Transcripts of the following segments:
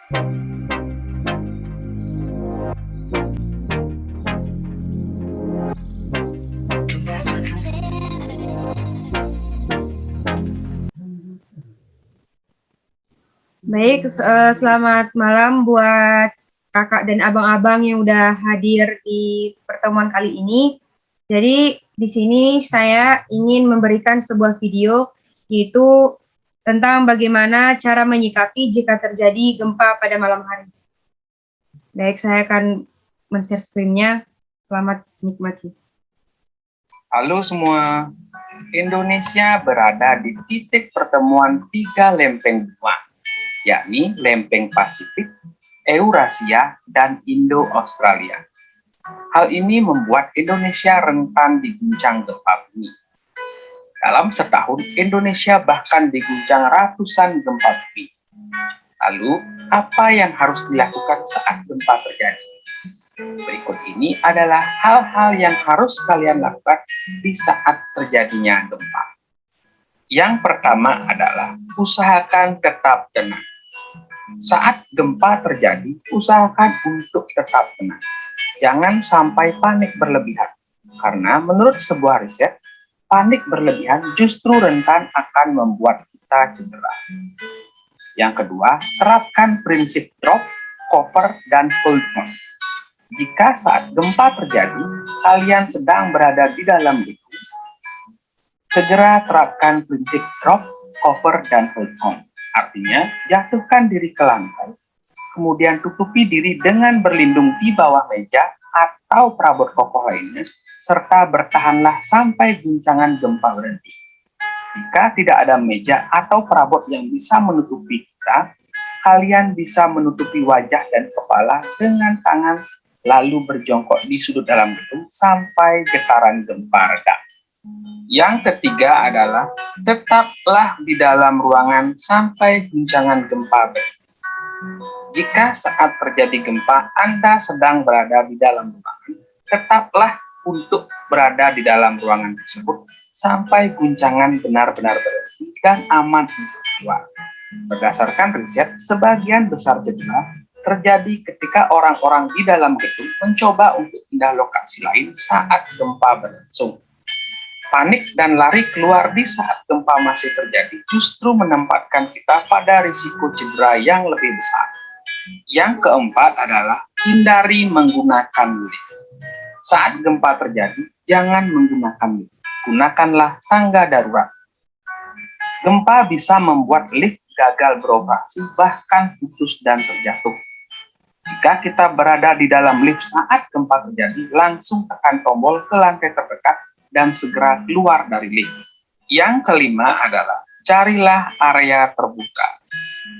Baik, selamat malam buat kakak dan abang-abang yang udah hadir di pertemuan kali ini. Jadi di sini saya ingin memberikan sebuah video yaitu tentang bagaimana cara menyikapi jika terjadi gempa pada malam hari. Baik, saya akan men-share screen-nya. Selamat menikmati. Halo semua, Indonesia berada di titik pertemuan 3 lempeng benua, yakni lempeng Pasifik, Eurasia, dan Indo-Australia. Hal ini membuat Indonesia rentan diguncang gempa bumi. Dalam setahun, Indonesia bahkan diguncang ratusan gempa bumi. Lalu, apa yang harus dilakukan saat gempa terjadi? Berikut ini adalah hal-hal yang harus kalian lakukan di saat terjadinya gempa. Yang pertama adalah usahakan tetap tenang. Saat gempa terjadi, usahakan untuk tetap tenang. Jangan sampai panik berlebihan, karena menurut sebuah riset, panik berlebihan justru rentan akan membuat kita cedera. Yang kedua, terapkan prinsip drop, cover, dan hold on. Jika saat gempa terjadi, kalian sedang berada di dalam gedung, segera terapkan prinsip drop, cover, dan hold on. Artinya, jatuhkan diri ke lantai, kemudian tutupi diri dengan berlindung di bawah meja atau perabot kokoh lainnya, serta bertahanlah sampai guncangan gempa berhenti. Jika tidak ada meja atau perabot yang bisa menutupi kita, kalian bisa menutupi wajah dan kepala dengan tangan lalu berjongkok di sudut dalam gedung sampai getaran gempa reda. Yang ketiga adalah tetaplah di dalam ruangan sampai guncangan gempa berhenti. Jika saat terjadi gempa Anda sedang berada di dalam ruangan, tetaplah untuk berada di dalam ruangan tersebut sampai guncangan benar-benar berhenti dan aman untuk keluar. Berdasarkan riset, sebagian besar cedera terjadi ketika orang-orang di dalam gedung mencoba untuk pindah lokasi lain saat gempa berlangsung. Panik dan lari keluar di saat gempa masih terjadi justru menempatkan kita pada risiko cedera yang lebih besar. Yang keempat adalah hindari menggunakan lift. Saat gempa terjadi, jangan menggunakan lift. Gunakanlah tangga darurat. Gempa bisa membuat lift gagal beroperasi, bahkan putus dan terjatuh. Jika kita berada di dalam lift saat gempa terjadi, langsung tekan tombol ke lantai terdekat dan segera keluar dari lift. Yang kelima adalah carilah area terbuka.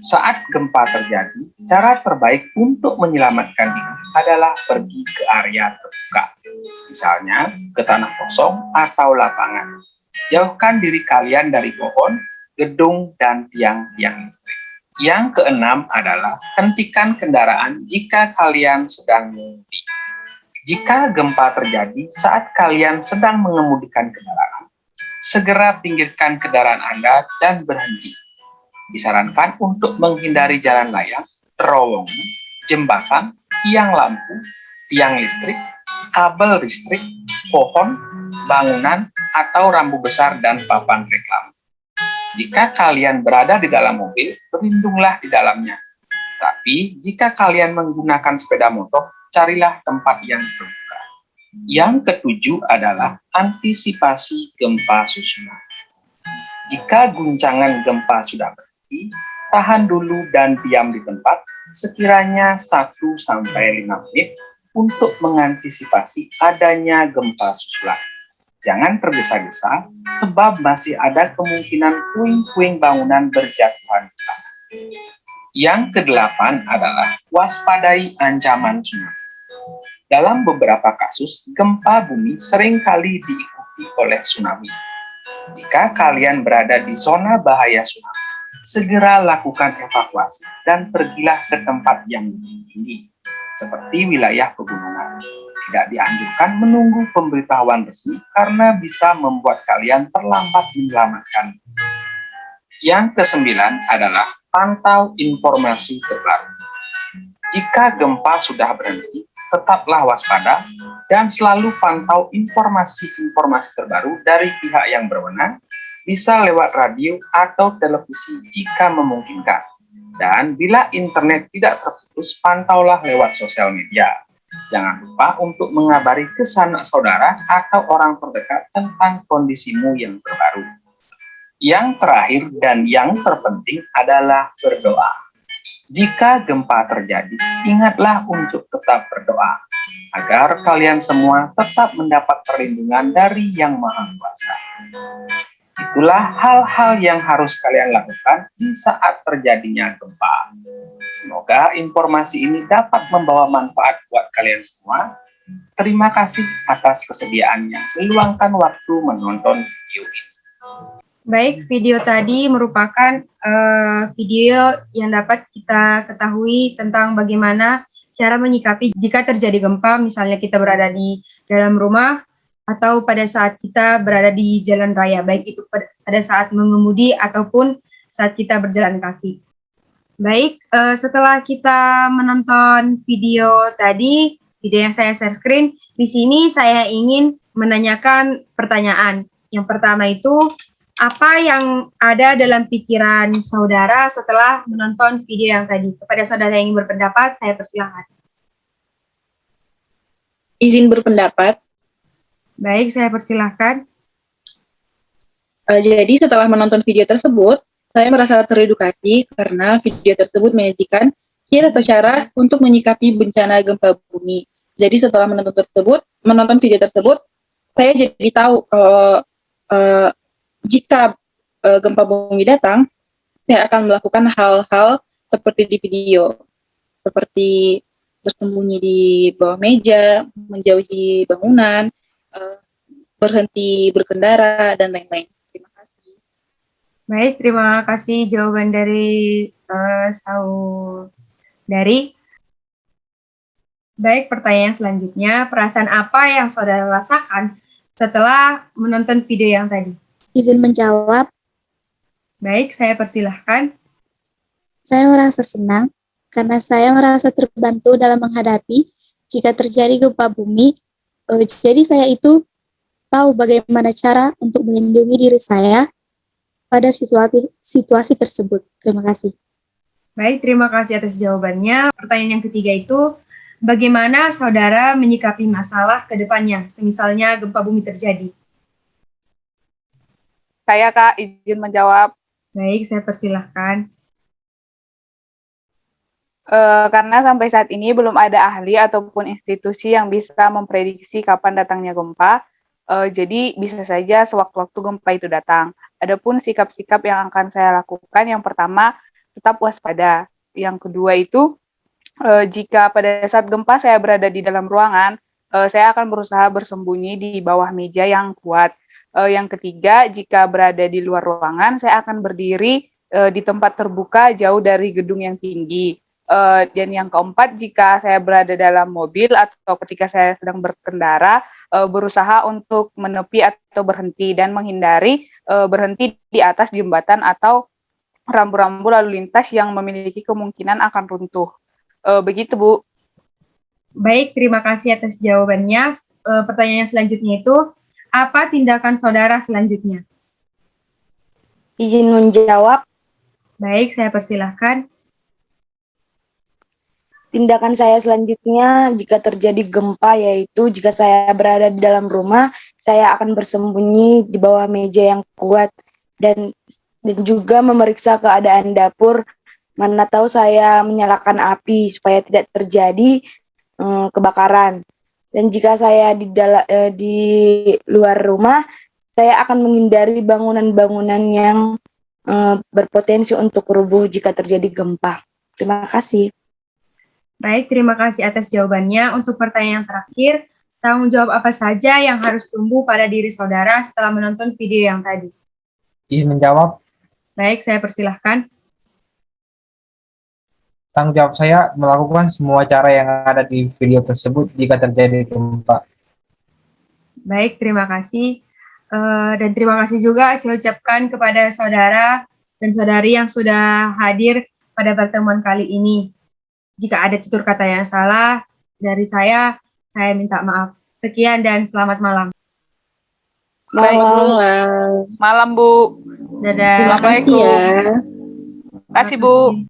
Saat gempa terjadi, cara terbaik untuk menyelamatkan diri adalah pergi ke area terbuka. Misalnya ke tanah kosong atau lapangan. Jauhkan diri kalian dari pohon, gedung, dan tiang-tiang listrik. Yang keenam adalah hentikan kendaraan jika kalian sedang mengemudi. Jika gempa terjadi saat kalian sedang mengemudikan kendaraan, segera pinggirkan kendaraan Anda dan berhenti. Disarankan untuk menghindari jalan layang, terowongan, jembatan, tiang lampu, tiang listrik, kabel listrik, pohon, bangunan, atau rambu besar dan papan reklame. Jika kalian berada di dalam mobil, berlindunglah di dalamnya. Tapi, jika kalian menggunakan sepeda motor, carilah tempat yang terbuka. Yang ketujuh adalah antisipasi gempa susulan. Jika guncangan gempa sudah berhenti, tahan dulu dan diam di tempat sekiranya 1-5 menit untuk mengantisipasi adanya gempa susulan. Jangan tergesa-gesa, sebab masih ada kemungkinan puing-puing bangunan berjatuhan ke tanah. Yang kedelapan adalah waspadai ancaman tsunami. Dalam beberapa kasus, gempa bumi seringkali diikuti oleh tsunami. Jika kalian berada di zona bahaya tsunami, segera lakukan evakuasi dan pergilah ke tempat yang lebih tinggi, seperti wilayah pegunungan. Tidak dianjurkan menunggu pemberitahuan resmi karena bisa membuat kalian terlambat menyelamatkan. Yang kesembilan adalah pantau informasi terbaru. Jika gempa sudah berhenti, tetaplah waspada dan selalu pantau informasi-informasi terbaru dari pihak yang berwenang, bisa lewat radio atau televisi jika memungkinkan. Dan bila internet tidak terputus, pantaulah lewat sosial media. Jangan lupa untuk mengabari ke sanak saudara atau orang terdekat tentang kondisimu yang terbaru. Yang terakhir dan yang terpenting adalah berdoa. Jika gempa terjadi, ingatlah untuk tetap berdoa, agar kalian semua tetap mendapat perlindungan dari Yang Maha Kuasa. Itulah hal-hal yang harus kalian lakukan di saat terjadinya gempa. Semoga informasi ini dapat membawa manfaat buat kalian semua. Terima kasih atas kesediaannya meluangkan waktu menonton video ini. Baik, video tadi merupakan video yang dapat kita ketahui tentang bagaimana cara menyikapi jika terjadi gempa, misalnya kita berada di dalam rumah atau pada saat kita berada di jalan raya, baik itu pada saat mengemudi ataupun saat kita berjalan kaki. Baik, setelah kita menonton video tadi, video yang saya share screen, di sini saya ingin menanyakan pertanyaan. Yang pertama itu, apa yang ada dalam pikiran saudara setelah menonton video yang tadi? Kepada saudara yang ingin berpendapat, saya persilahkan. Izin berpendapat. Baik, saya persilahkan. Jadi setelah menonton video tersebut, saya merasa teredukasi karena video tersebut menyajikan kiat atau cara untuk menyikapi bencana gempa bumi. Jadi setelah menonton video tersebut, saya jadi tahu kalau jika gempa bumi datang, saya akan melakukan hal-hal seperti di video, seperti bersembunyi di bawah meja, menjauhi bangunan, berhenti berkendara, dan lain-lain. Terima kasih. Baik, terima kasih jawaban dari saudari. Baik, pertanyaan selanjutnya, perasaan apa yang saudara rasakan setelah menonton video yang tadi? Izin menjawab. Baik, saya persilahkan. Saya merasa senang karena saya merasa terbantu dalam menghadapi jika terjadi gempa bumi. Jadi saya itu tahu bagaimana cara untuk melindungi diri saya pada situasi tersebut. Terima kasih. Baik, terima kasih atas jawabannya. Pertanyaan yang ketiga itu, bagaimana saudara menyikapi masalah ke depannya, semisalnya gempa bumi terjadi? Saya, Kak, izin menjawab. Baik, saya persilahkan. Karena sampai saat ini belum ada ahli ataupun institusi yang bisa memprediksi kapan datangnya gempa, jadi bisa saja sewaktu-waktu gempa itu datang. Adapun sikap-sikap yang akan saya lakukan, yang pertama, tetap waspada. Yang kedua itu, jika pada saat gempa saya berada di dalam ruangan, saya akan berusaha bersembunyi di bawah meja yang kuat. Yang ketiga, jika berada di luar ruangan, saya akan berdiri di tempat terbuka jauh dari gedung yang tinggi. Dan yang keempat, jika saya berada dalam mobil atau ketika saya sedang berkendara, berusaha untuk menepi atau berhenti dan menghindari berhenti di atas jembatan atau rambu-rambu lalu lintas yang memiliki kemungkinan akan runtuh. Begitu, Bu. Baik, terima kasih atas jawabannya. Pertanyaan selanjutnya itu, apa tindakan saudara selanjutnya? Izin menjawab. Baik, saya persilahkan. Tindakan saya selanjutnya jika terjadi gempa yaitu jika saya berada di dalam rumah, saya akan bersembunyi di bawah meja yang kuat dan juga memeriksa keadaan dapur. Mana tahu saya menyalakan api supaya tidak terjadi kebakaran. Dan jika saya di luar rumah, saya akan menghindari bangunan-bangunan yang berpotensi untuk rubuh jika terjadi gempa. Terima kasih. Baik, terima kasih atas jawabannya. Untuk pertanyaan terakhir, tanggung jawab apa saja yang harus tumbuh pada diri saudara setelah menonton video yang tadi? Izin menjawab. Baik, saya persilahkan. Tanggung jawab saya melakukan semua cara yang ada di video tersebut jika terjadi gempa. Baik, terima kasih. Dan terima kasih juga saya ucapkan kepada saudara dan saudari yang sudah hadir pada pertemuan kali ini. Jika ada tutur kata yang salah dari saya minta maaf. Sekian dan selamat malam. Baik, Malam. malam Bu. Dadah. Terima kasih ya. Kasih Bu.